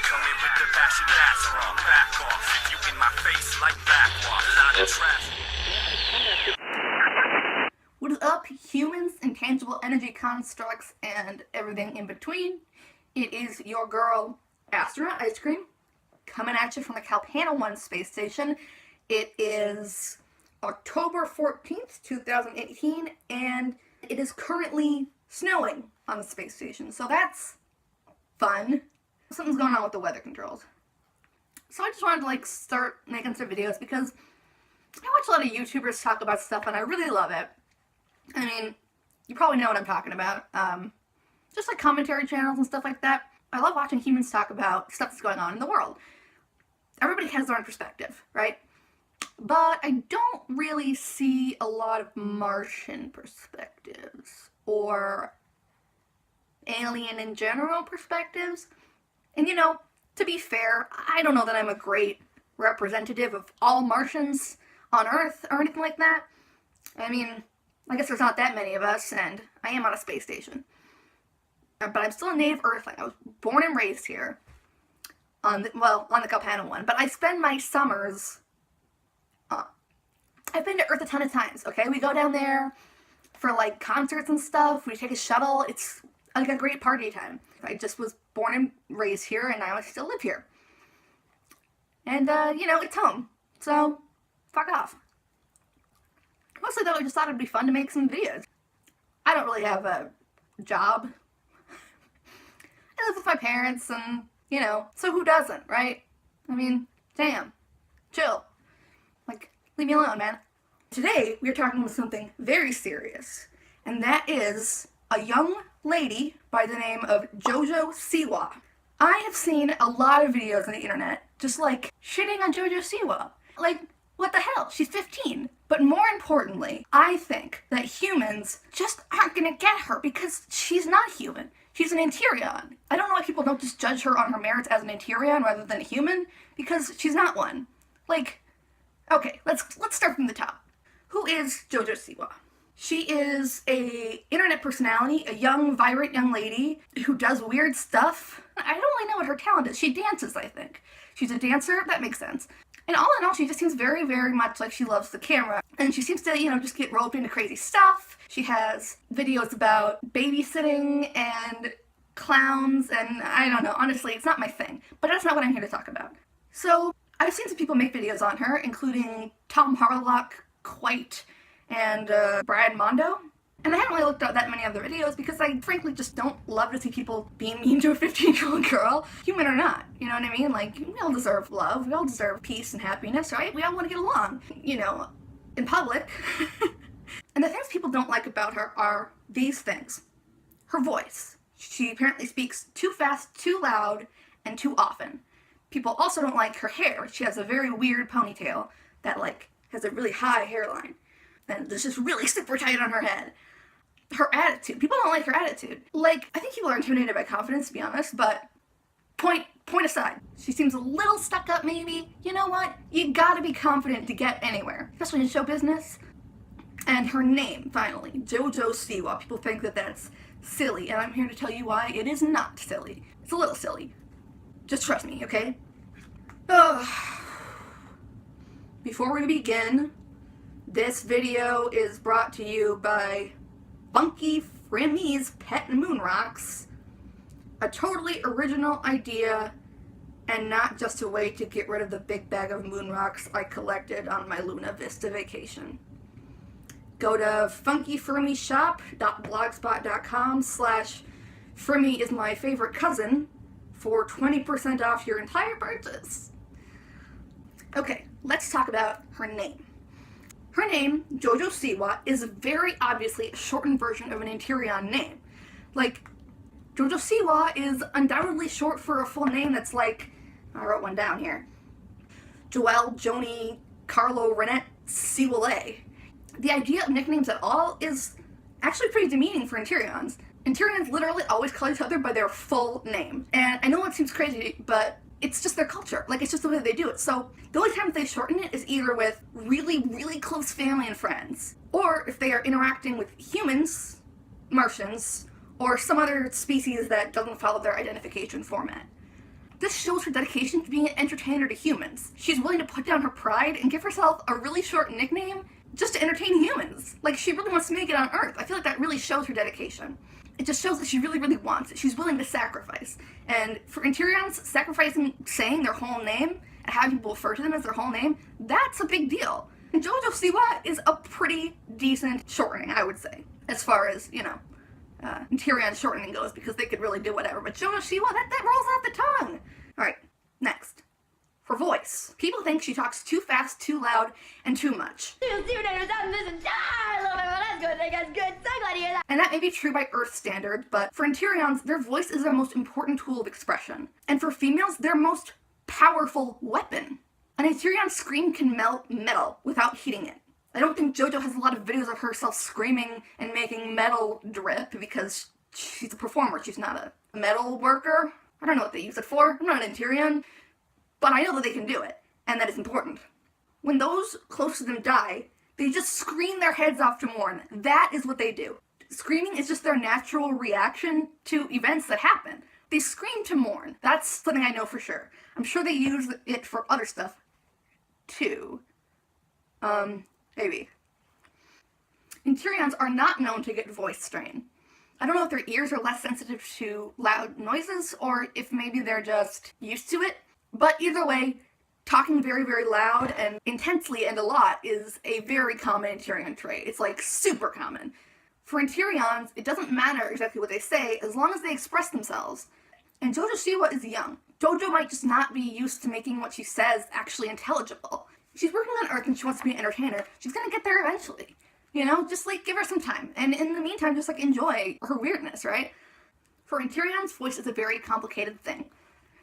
Coming with the passion, that's wrong. Back off. If you in my face like backwash. Lot of trash. What is up, humans, intangible energy constructs, and everything in between? It is your girl, Astronaut Ice Cream, coming at you from the Kalpana 1 space station. It is October 14th, 2018, and it is currently snowing on the space station, so that's fun. Something's going on with the weather controls. So I just wanted to start making some videos because I watch a lot of YouTubers talk about stuff and I really love it. I mean, you probably know what I'm talking about. Just like commentary channels and stuff like that. I love watching humans talk about stuff that's going on in the world. Everybody has their own perspective, right? But I don't really see a lot of Martian perspectives or alien in general perspectives. And to be fair, I don't know that I'm a great representative of all Martians on Earth or anything like that. I mean, I guess there's not that many of us, and I am on a space station. But I'm still a native Earthling. I was born and raised here. On the Kalpana 1. But I spend my summers... I've been to Earth a ton of times, okay? We go down there for, concerts and stuff. We take a shuttle. It's, a great party time. I just was born and raised here, and I still live here. And, it's home. So, fuck off. Mostly, though, I just thought it'd be fun to make some videos. I don't really have a job. I live with my parents, and, so who doesn't, right? I mean, damn. Chill. Leave me alone, man. Today, we're talking about something very serious, and that is a young lady by the name of Jojo Siwa. I have seen a lot of videos on the internet just, shitting on Jojo Siwa. What the hell? She's 15. But more importantly, I think that humans just aren't gonna get her because she's not human. She's an Interion. I don't know why people don't just judge her on her merits as an Interion rather than a human, because she's not one. Okay, let's start from the top. Who is Jojo Siwa? She is a internet personality, a young, vibrant young lady who does weird stuff. I don't really know what her talent is. She dances, I think. She's a dancer, that makes sense. And all in all, she just seems very, very much like she loves the camera. And she seems to, just get roped into crazy stuff. She has videos about babysitting and clowns, and I don't know, honestly, it's not my thing. But that's not what I'm here to talk about. So, I've seen some people make videos on her, including Tom Harlock, Quite, and Bryan. And I haven't really looked at that many other videos because I frankly just don't love to see people being mean to a 15-year-old girl, human or not, you know what I mean? We all deserve love, we all deserve peace and happiness, right? We all want to get along, in public. And the things people don't like about her are these things. Her voice. She apparently speaks too fast, too loud, and too often. People also don't like her hair. She has a very weird ponytail that, has a really high hairline. And it's just really super tight on her head. Her attitude. People don't like her attitude. I think people are intimidated by confidence, to be honest, but point aside. She seems a little stuck up, maybe. You know what? You gotta be confident to get anywhere, especially in show business. And her name, finally, Jojo Siwa. People think that that's silly, and I'm here to tell you why it is not silly. It's a little silly. Just trust me, okay? Before we begin, this video is brought to you by Funky Frimmy's Pet Moon Rocks. A totally original idea, and not just a way to get rid of the big bag of moon rocks I collected on my Luna Vista vacation. Go to funkyfrimmyshop.blogspot.com/Frimmy is my favorite cousin for 20% off your entire purchase. Okay, let's talk about her name. Her name, Jojo Siwa, is very obviously a shortened version of an Interion name. Jojo Siwa is undoubtedly short for a full name that's I wrote one down here. Joelle, Joni, Carlo, Renette, Siwale. The idea of nicknames at all is actually pretty demeaning for Interions. Interions literally always call each other by their full name. And I know it seems crazy, but it's just their culture. It's just the way they do it. So the only time they shorten it is either with really, really close family and friends, or if they are interacting with humans, Martians, or some other species that doesn't follow their identification format. This shows her dedication to being an entertainer to humans. She's willing to put down her pride and give herself a really short nickname just to entertain humans. Like, she really wants to make it on Earth. I feel like that really shows her dedication. It just shows that she really, really wants it. She's willing to sacrifice. And for Interions, sacrificing saying their whole name and having people refer to them as their whole name, that's a big deal. And Jojo Siwa is a pretty decent shortening, I would say, as far as, Interion shortening goes, because they could really do whatever. But Jojo Siwa, that rolls off the tongue. Alright, next. Her voice. People think she talks too fast, too loud, and too much. And that may be true by Earth standard, but for Interions, their voice is their most important tool of expression. And for females, their most powerful weapon. An Interion scream can melt metal without heating it. I don't think Jojo has a lot of videos of herself screaming and making metal drip because she's a performer, she's not a metal worker. I don't know what they use it for, I'm not an Interion, but I know that they can do it, and that is important. When those close to them die, they just scream their heads off to mourn. That is what they do. Screaming is just their natural reaction to events that happen. They scream to mourn. That's something I know for sure. I'm sure they use it for other stuff, too. Maybe. Interions are not known to get voice strain. I don't know if their ears are less sensitive to loud noises, or if maybe they're just used to it. But either way, talking very, very loud and intensely and a lot is a very common Interion trait. It's like super common. For Interions, it doesn't matter exactly what they say as long as they express themselves. And Jojo Siwa is young. Jojo might just not be used to making what she says actually intelligible. She's working on Earth and she wants to be an entertainer. She's gonna get there eventually. Just like give her some time. And in the meantime, just like enjoy her weirdness, right? For Interions, voice is a very complicated thing.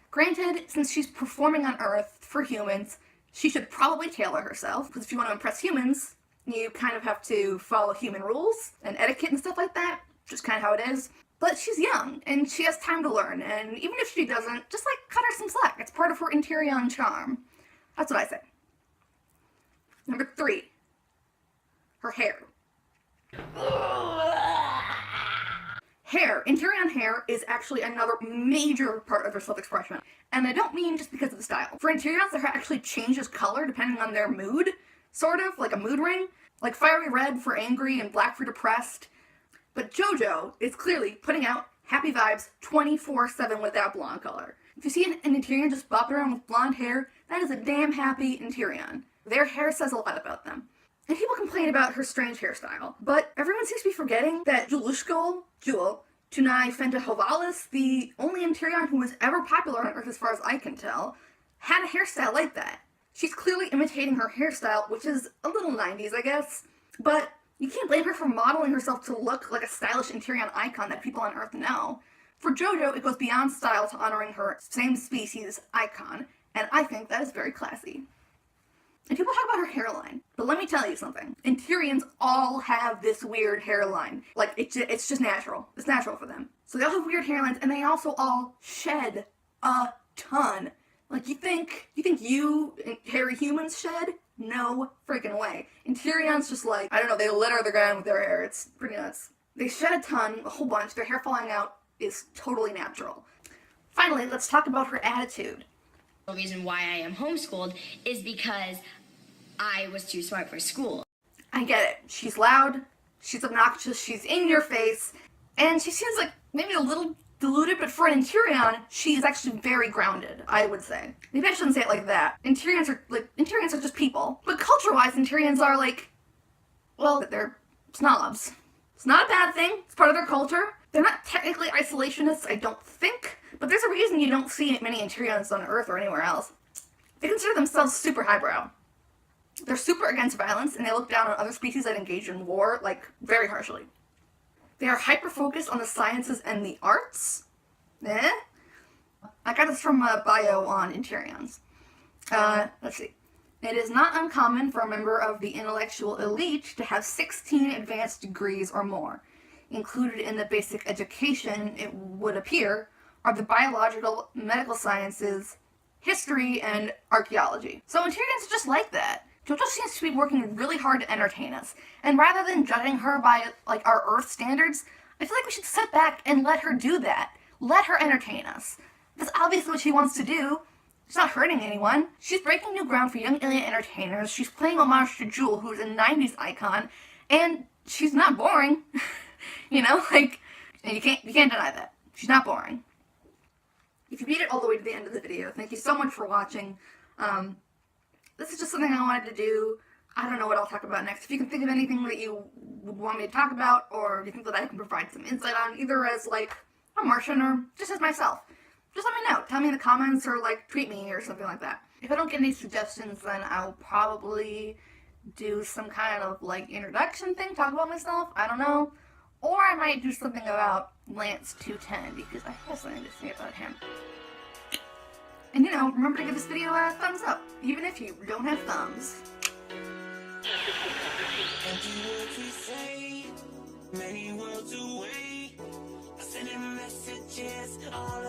Granted, since she's performing on Earth for humans, she should probably tailor herself, because if you want to impress humans, you kind of have to follow human rules and etiquette and stuff like that, just kind of how it is. But she's young, and she has time to learn, and even if she doesn't, just like cut her some slack. It's part of her Interion charm. That's what I say. Number 3. Her hair. Hair. Interion hair is actually another major part of their self-expression. And I don't mean just because of the style. For Interions, their hair actually changes color depending on their mood, sort of, like a mood ring. Like fiery red for angry and black for depressed. But Jojo is clearly putting out happy vibes 24/7 with that blonde color. If you see an Interion just bopping around with blonde hair, that is a damn happy Interion. Their hair says a lot about them. And people complain about her strange hairstyle, but everyone seems to be forgetting that Jewel, Tunai Fenta Hovalis, the only Interion who was ever popular on Earth as far as I can tell, had a hairstyle like that. She's clearly imitating her hairstyle, which is a little 90s, I guess, but you can't blame her for modeling herself to look like a stylish Interion icon that people on Earth know. For Jojo, it goes beyond style to honoring her same species icon, and I think that is very classy. And people talk about her hairline, but let me tell you something. Interions all have this weird hairline. Like, it's just natural. It's natural for them. So they all have weird hairlines, and they also all shed a ton. Like, you think you hairy humans shed? No freaking way. Interions just like, I don't know, they litter the ground with their hair. It's pretty nuts. They shed a ton, a whole bunch. Their hair falling out is totally natural. Finally, let's talk about her attitude. The reason why I am homeschooled is because I was too smart for school. I get it. She's loud, she's obnoxious, she's in your face, and she seems like maybe a little deluded, but for an Interion, she's actually very grounded, I would say. Maybe I shouldn't say it like that. Interions are just people. But culture-wise, Interions are like, well, they're snobs. It's not a bad thing. It's part of their culture. They're not technically isolationists, I don't think, but there's a reason you don't see many Interions on Earth or anywhere else. They consider themselves super highbrow. They're super against violence, and they look down on other species that engage in war, like, very harshly. They are hyper-focused on the sciences and the arts. I got this from a bio on Interions. Let's see. It is not uncommon for a member of the intellectual elite to have 16 advanced degrees or more. Included in the basic education, it would appear, are the biological, medical sciences, history, and archaeology. So Interions are just like that. Jojo seems to be working really hard to entertain us, and rather than judging her by, like, our Earth standards, I feel like we should sit back and let her do that. Let her entertain us. That's obviously what she wants to do. She's not hurting anyone. She's breaking new ground for young alien entertainers. She's playing homage to Jewel, who's a 90s icon, and she's not boring. You know, like, you can't deny that. She's not boring. If you made it all the way to the end of the video, thank you so much for watching. This is just something I wanted to do. I don't know what I'll talk about next. If you can think of anything that you would want me to talk about, or you think that I can provide some insight on, either as, like, a Martian or just as myself, just let me know. Tell me in the comments or, like, tweet me or something like that. If I don't get any suggestions, then I'll probably do some kind of, like, introduction thing, talk about myself. I don't know. Or I might do something about Lance 210, because I have something to say about him. And, you know, remember to give this video a thumbs up, even if you don't have thumbs. Many worlds away, sending messages all